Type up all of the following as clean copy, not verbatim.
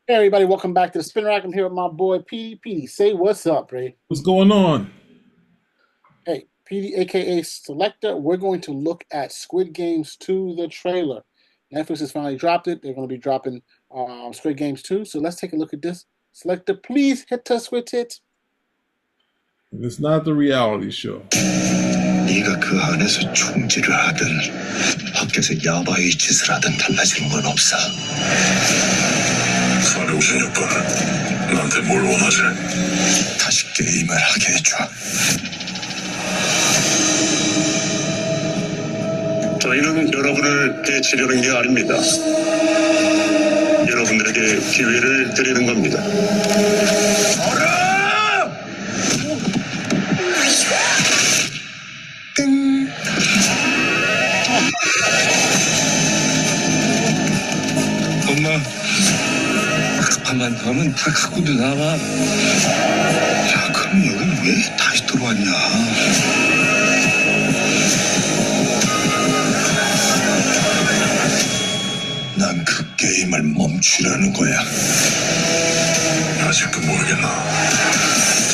Hey everybody, welcome back to the Spin Rack. I'm here with my boy Petey. Petey, say what's up, Ray. What's going on? Hey, Petey, aka Selector. We're going to look at Squid Games 2, the trailer. Netflix has finally dropped it. They're going to be dropping Squid Games 2. So let's take a look at this. Selector, please hit us with it. It's not the reality show. 네가 그 안에서 총질을 하든 밖에서 야바이 짓을 하든 달라지는 건 없어. 456번, 나한테 뭘 원하지? 다시 게임을 하게 해줘. 저희는 여러분을 해치려는 게 아닙니다. 여러분들에게 기회를 드리는 겁니다. 땡. 엄마, 급한만 더 하면 다 갖고도 나와. 야, 그럼 여긴 왜 다시 들어왔냐? 난 그 게임을 멈추려는 거야. 아직도 모르겠나?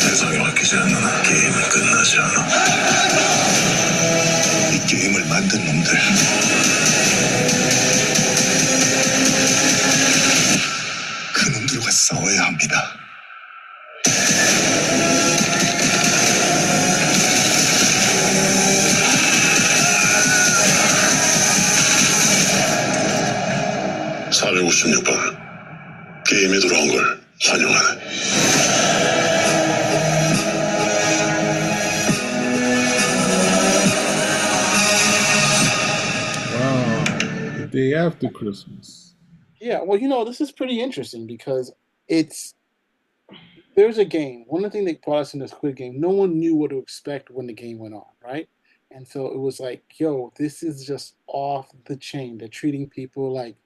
세상에 맡기지 않는 한 게임은 끝나지 않아. 이 게임을 만든 놈들. 그놈들과 싸워야 합니다. (456번) 게임에 돌아온 걸 환영하네. Wow. The day after Christmas. Yeah, well, this is pretty interesting because it's there's a game. One of the things that brought us in the Squid Game, no one knew what to expect when the game went on, right? And so it was like, yo, this is just off the chain. They're treating people like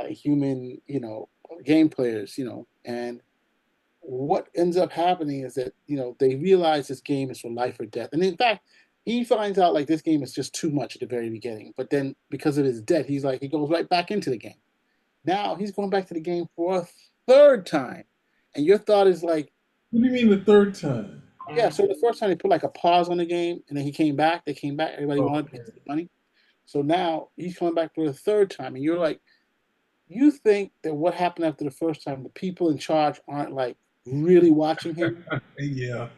human, game players, and what ends up happening is that, they realize this game is for life or death. And in fact, he finds out like this game is just too much at the very beginning. But then because of his debt, he goes right back into the game. Now he's going back to the game for a third time. And your thought is like, What do you mean the third time? yeah, so the first time they put like a pause on the game and then he came back, they came back, everybody wanted to Okay. get the money. So now he's coming back for the third time, and you're like, you think that what happened after the first time, the people in charge aren't like really watching him? Yeah. Yeah.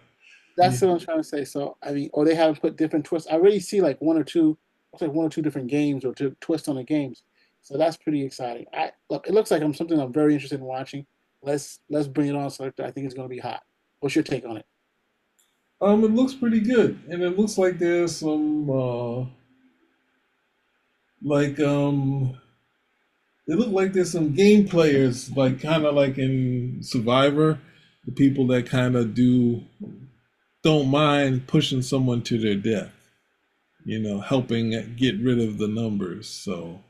That's what I'm trying to say. So I mean, or they haven't put different twists. I already see like one or two, looks like one or two different games or two twists on the games. So that's pretty exciting. I look, it looks like something I'm very interested in watching. Let's bring it on, Selector. I think it's going to be hot. What's your take on it? It looks pretty good, and it looks like there's some like it looked like there's some game players, like kind of like in Survivor, the people that kind of don't mind pushing someone to their death, helping get rid of the numbers. So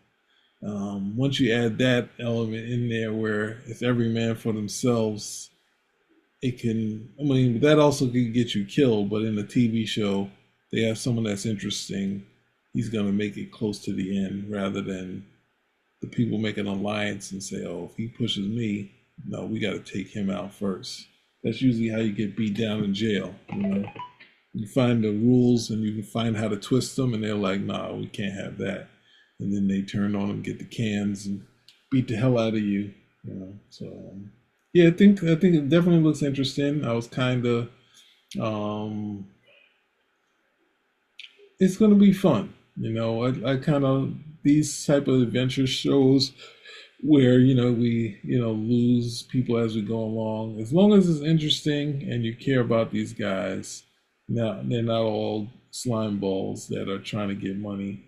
once you add that element in there where it's every man for themselves, it can, I mean, that also can get you killed. But in a TV show, they have someone that's interesting. He's going to make it close to the end rather than the people make an alliance and say, oh, if he pushes me, no, we got to take him out first. That's usually how you get beat down in jail. You find the rules and you can find how to twist them, and they're like, nah, we can't have that. And then they turn on them, get the cans, and beat the hell out of you. So yeah, I think it definitely looks interesting. I was kind of um, it's gonna be fun. I kind of these type of adventure shows where we lose people as we go along. As long as it's interesting and you care about these guys, now they're not all slime balls that are trying to get money.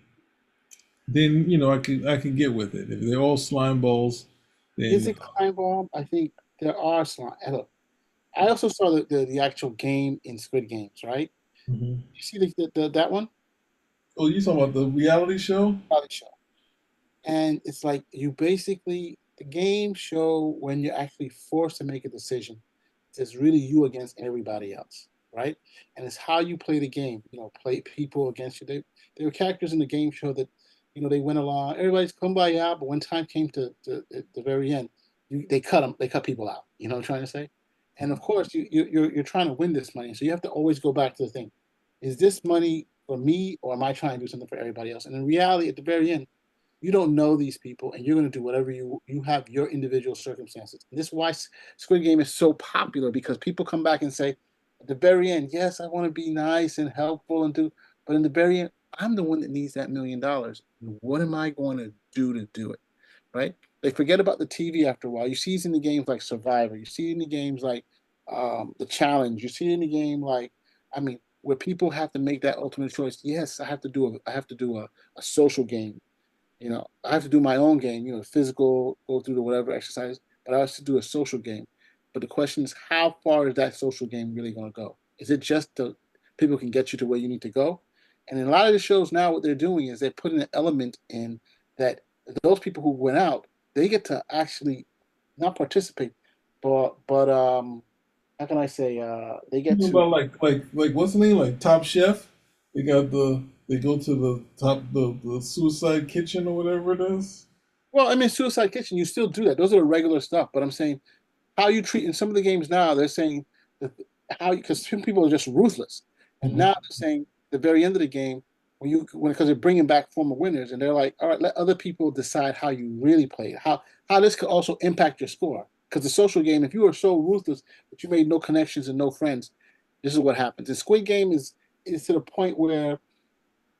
Then I could get with it. If they're all slime balls, Is then it slime bomb? I think there are slime. Look, I also saw the actual game in Squid Games, right? Mhm. You see that one? Oh, you talking about the reality show? Reality show. And it's like you basically the game show when you're actually forced to make a decision. It's really you against everybody else, right? And it's how you play the game. Play people against you. There were characters in the game show that they went along. Everybody's kumbaya, but when time came to at the very end, they cut them, they cut people out. You know what I'm trying to say? And of course, you're trying to win this money, so you have to always go back to the thing: is this money for me, or am I trying to do something for everybody else? And in reality, at the very end, you don't know these people, and you're going to do whatever you have your individual circumstances. And this is why Squid Game is so popular, because people come back and say, at the very end, yes, I want to be nice and helpful and do, but in the very end, I'm the one that needs that $1 million. What am I going to do it? Right? They forget about the TV after a while. You see it in the games like Survivor. You see it in the games like the Challenge. You see it in the game like, I mean, where people have to make that ultimate choice. Yes, I have to do a social game. I have to do my own game, physical, go through the whatever exercise, but I have to do a social game. But the question is, how far is that social game really going to go? Is it just the people can get you to where you need to go? And in a lot of the shows now, what they're doing is they're putting an element in that those people who went out, they get to actually not participate, but how can I say, they You get know to. about like what's the name? Like Top Chef? They go to the top the suicide kitchen or whatever it is. Well, I mean, Suicide Kitchen, you still do that. Those are the regular stuff. But I'm saying how you treat in some of the games now, they're saying that how because some people are just ruthless, and now Hmm. they're saying the very end of the game because they're bringing back former winners, and they're like, all right, let other people decide how you really played, how this could also impact your score. Because the social game, if you are so ruthless that you made no connections and no friends, this is what happens. The Squid Game is to the point where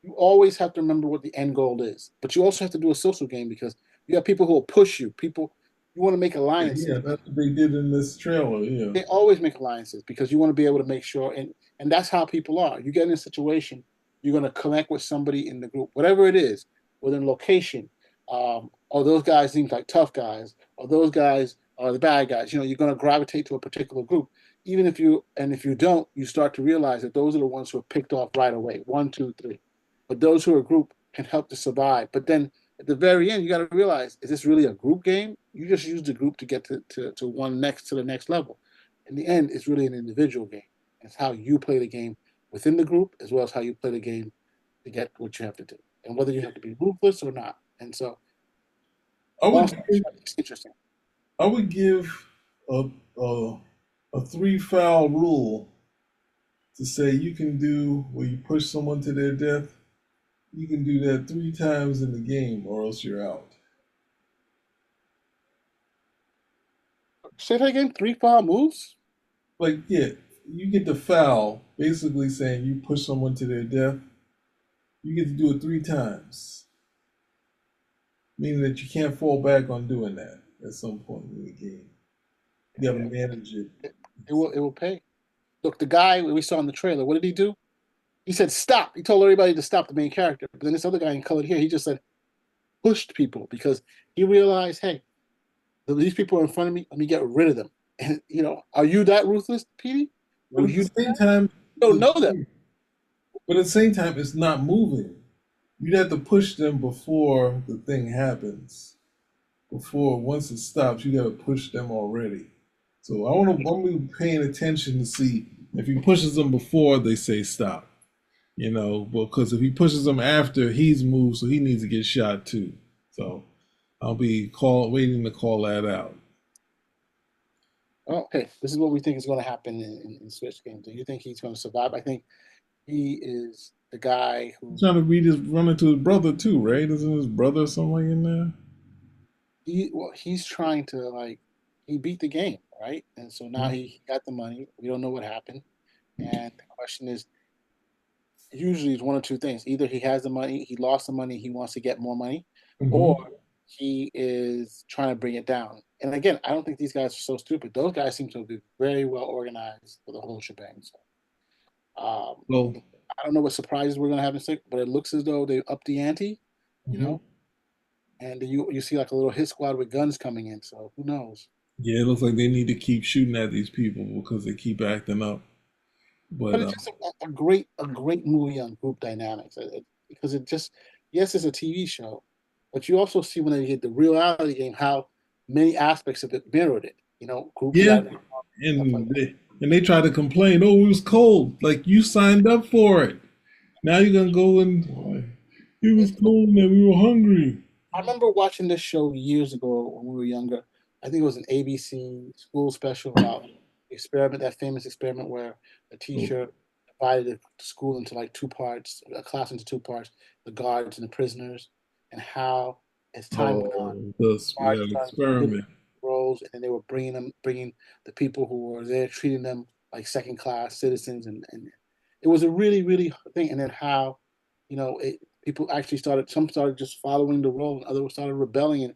you always have to remember what the end goal is, but you also have to do a social game because you have people who will push you. People you want to make Yeah, alliances, that's what they did in this trailer. Yeah. they always make alliances because you want to be able to make sure, and that's how people are. You get in a situation, you're going to connect with somebody in the group, whatever it is, within location. Or those guys seem like tough guys, or those guys are the bad guys. You're going to gravitate to a particular group. Even if you don't, you start to realize that those are the ones who are picked off right away. One, two, three. But those who are a group can help to survive. But then at the very end, you got to realize, is this really a group game? You just use the group to get to one next to the next level. In the end, it's really an individual game. It's how you play the game within the group as well as how you play the game to get what you have to do, and whether you have to be ruthless or not. And so, I long would story give, short, it's interesting. I would give a a, a three foul rule to say you can do where you push someone to their death. You can do that three times in the game, or else you're out. Say that again. Three foul moves. Like, yeah, you get the foul, basically saying you push someone to their death. You get to do it three times, meaning that you can't fall back on doing that at some point in the game. You got to manage it. It, it will pay. Look, the guy we saw in the trailer. What did he do? He said stop. He told everybody to stop, the main character. But then this other guy in colored hair, he just said pushed people because he realized, hey, these people are in front of me. Let me get rid of them. And are you that ruthless, Petey? But Will at the you same time, don't know them? it's not moving. You'd have to push them before the thing happens. Before once it stops, you got to push them already. So I'm gonna be paying attention to see if he pushes them before they say stop. Because if he pushes them after he's moved, so he needs to get shot too. So I'll be waiting to call that out. Oh, okay, this is what we think is going to happen in Switch games. Do you think he's going to survive? I think he is the guy He's who trying to run into his brother too, right? Isn't his brother somewhere in there? he's trying to like he beat the game, right? And so now he got the money. We don't know what happened, and the question is usually it's one of two things: either he has the money, he lost the money, he wants to get more money, or Mm-hmm. he is trying to bring it down. And again, I don't think these guys are so stupid. Those guys seem to be very well organized for the whole shebang. So Well, I don't know what surprises we're gonna have in six, but it looks as though they upped the ante, you mhm. know. And you see like a little hit squad with guns coming in. So who knows? Yeah, it looks like they need to keep shooting at these people because they keep acting up. But But it's just a great movie on group dynamics because it just yes, it's a TV show, but you also see when they get the reality game how many aspects of it mirrored it. Groups yeah, got stuff like and that. they try to complain. Oh, it was cold. Like you signed up for it. Now you're gonna go and it was It's, cold and we were hungry. I remember watching this show years ago when we were younger. I think it was an ABC school special about the experiment, that famous experiment where a teacher divided the school into like two parts, a class into two parts, the guards and the prisoners, and how as time went on, Oh, this guards yeah, started getting experiment. roles, and then they were bringing the people who were there, treating them like second class citizens, and it was a really, really thing. And then how, people actually started, some started just following the role, and others started rebelling,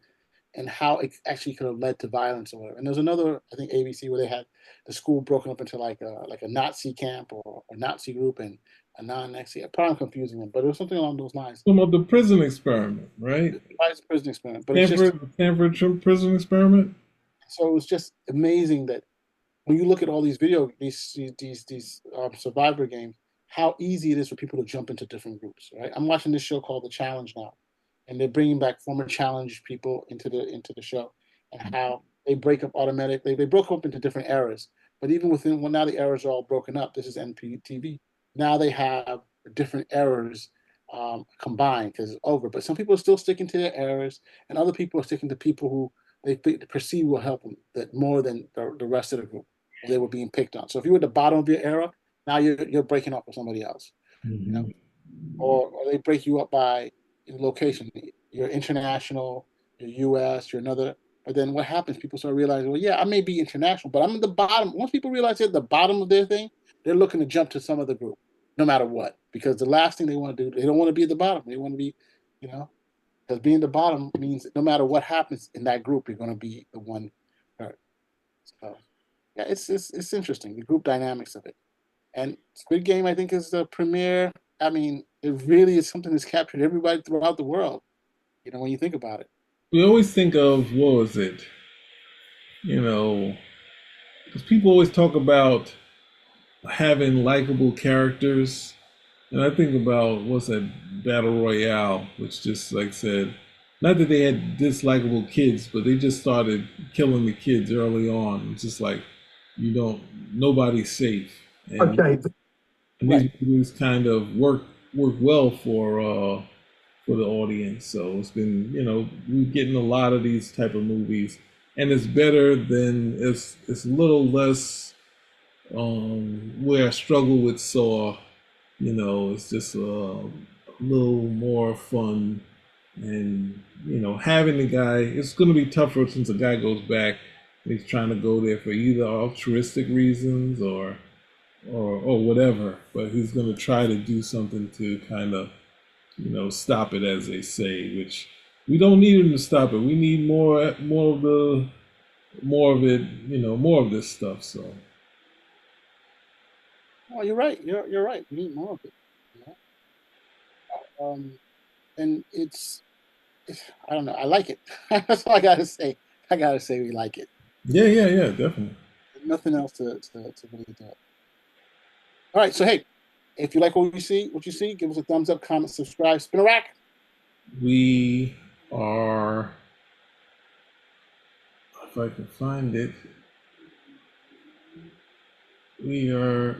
and how it actually could have led to violence or whatever. And there's another, I think ABC, where they had the school broken up into like a Nazi camp or Nazi group and a non-Nazi. Probably I'm confusing them, but it was something along those lines. Some of the prison experiment, right? Why is prison experiment? But it's just Stanford prison experiment. so it was just amazing that when you look at all these survivor games, how easy it is for people to jump into different groups, right? I'm watching this show called The Challenge now, and they're bringing back former challenge people into the show, and how they break up automatically. They broke up into different eras, but even within, well, now the eras are all broken up. This is NPTV. Now they have different eras combined because it's over. But some people are still sticking to their eras, and other people are sticking to people who they perceive will help them that more than the rest of the group. They were being picked on. So if you were at the bottom of your era, now you're breaking up with somebody else, you know, Hmm. or they break you up by location. You're international, you're U.S., you're another. But then what happens? People start realizing, well, yeah, I may be international, but I'm at the bottom. Once people realize they're at the bottom of their thing, they're looking to jump to some other group, no matter what, because the last thing they want to do, they don't want to be at the bottom. They want to be, you know, because being the bottom means no matter what happens in that group, you're going to be the one hurt. So yeah, it's interesting, the group dynamics of it. And Squid Game, I think, is the premiere. I mean, it really is something that's captured everybody throughout the world. When you think about it. We always think of what was it? You know, because people always talk about having likable characters, and I think about what's that Battle Royale, which just like said, not that they had dislikable kids, but they just started killing the kids early on. It's just like you don't, nobody's safe, Okay. and these Right. movies kind of work well for the audience. So it's been, we're getting a lot of these type of movies, and it's better than it's a little less. Where I struggle with Saw, it's just a little more fun, and having the guy, it's going to be tougher since the guy goes back. He's trying to go there for either altruistic reasons or whatever, but he's going to try to do something to kind of stop it, as they say, which we don't need him to stop it. We need more of it, more of this stuff. So Well, you're right. You're right. We need more of it. You and it's I don't know. I like it. That's all I gotta say. I gotta say we like it. yeah, yeah, yeah, definitely. Nothing else to really do. All right. So hey, if you like what you see, give us a thumbs up, comment, subscribe, spin a rack. We are, if I can find it, we are